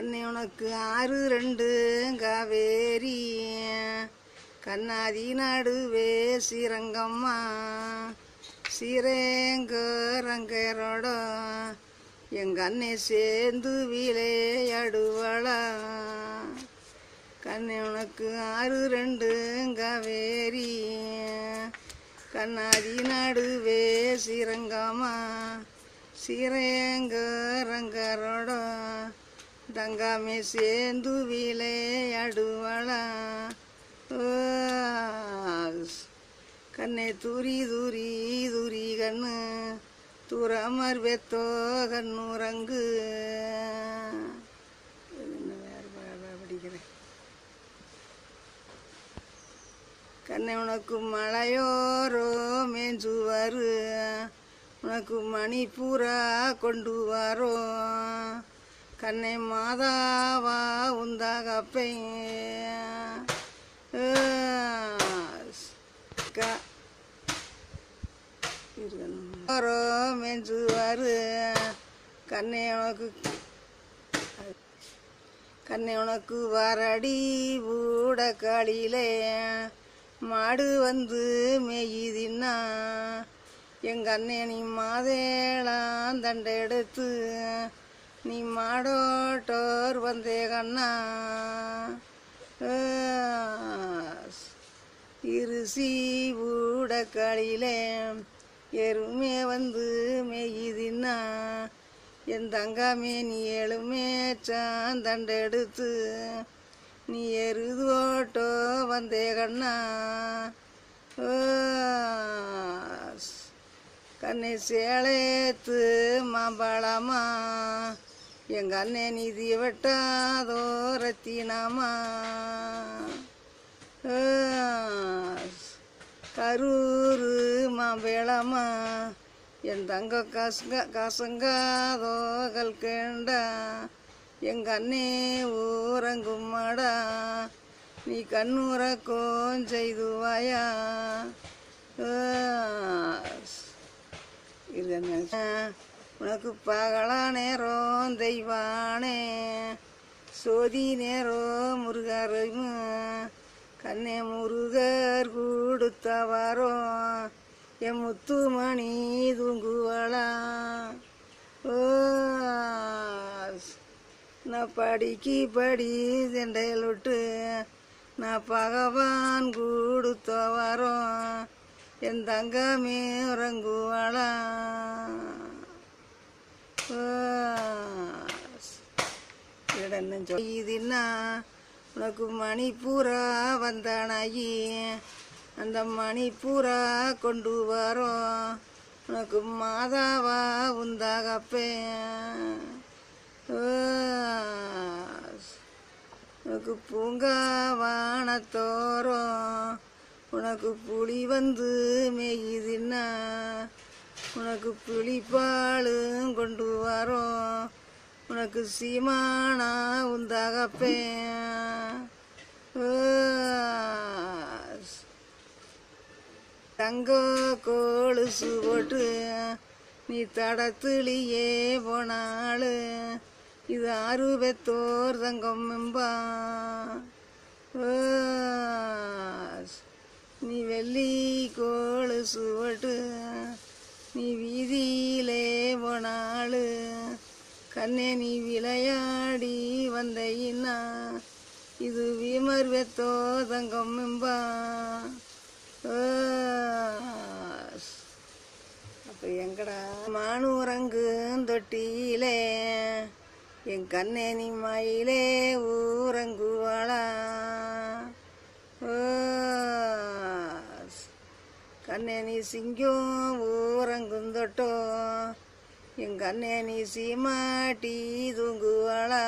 கண்ணே உனக்கு 6 காவேரி கண்ணாதி நடுவே ஸ்ரீரங்கம்மா ஸ்ரீரங்கரங்கரோட எங்கண்ணே சேர்ந்து விளையாடுவாளா. கண்ணே உனக்கு 6 காவேரி கண்ணாதி நடுவே ஸ்ரீரங்கம்மா ஸ்ரீரங்கரங்கரோட தங்காமே சேர்ந்து விளையாடுவாளா. கண்ணே தூரி தூரி தூரி கண்ணு தூரமர் வெத்தோ கண்ணுரங்கு. வேறு படிக்கிறேன். கண்ணே உனக்கு மலையோரோ மேஞ்சுவாரு உனக்கு மணிப்பூரா கொண்டு வாரோ. கண்ணே மாதாவா உந்தாகப்பை மெஞ்சுவாரு. கண்ணே உனக்கு வாரடி ஊடக்காளியிலே மாடு வந்து மேயுதின்னா எங்க அண்ணே நீ மாதேளாம் தண்டெடுத்து நீ மாடோட்டோர் வந்தே கண்ணா. இருசி ஊடக்காளியிலே எருமே வந்து மேயுதின்னா என் தங்காமே நீ எழுமே சாந்தண்டெடுத்து நீ எருது ஓட்டோ வந்தே கண்ணா. கண்ணே சேலேத்து மாம்பழமா எங்க அண்ணே நிதி வெட்டாதோ ரத்தினாமா. கரூரு மாம்பழமா என் தங்க காசங்காதோ கல்கேண்டா எங்க அண்ணே ஊரங்கும்மாடா நீ கண்ணுறக்கோம் செய்துவாயா. உனக்கு பகலா நேரம் தெய்வானே சோதி நேரம் முருகரும் கண்ணே முருகர் கொடுத்தவாரோ என் முத்துமணி தூங்குவாளா. நான் படிக்கு படி செண்டையில் விட்டு நான் பகவான் கொடுத்தவாரோ என் தங்கமே உறங்குவாளா. இதுன்னா உனக்கு மணிப்பூரா வந்தானாயி அந்த மணிப்பூரா கொண்டு வரோம் உனக்கு மாதாவா உந்தாகப்பே. உனக்கு பூங்காவானத்தோரம் உனக்கு புளி வந்து மேயுதின்னா உனக்கு புளிப்பாலும் கொண்டு வரோம் உனக்கு சீமானா உந்தாகப்பே. தங்க கொலுசு போட்டு நீ தடத்துளியே போனாளு இது 6 பெத்தோர் தங்கம் மெம்பா. நீ வெள்ளி கொலுசு போட்டு நீ வீதியிலே போனாளு கண்ணே நீ விளையாடி வந்தையின்னா இது வீமர் வெத்தோ தங்கம் மெம்பா. அப்போ எங்கடா மானூரங்கு தொட்டியிலே என் கண்ணே நீ மயிலே ஊரங்குவாளா. கண்ணே நீ சிங்கம் ஊரங்குந்தொட்டோ என் கண்ணே நீ சீமாட்டி தூங்குவாளா.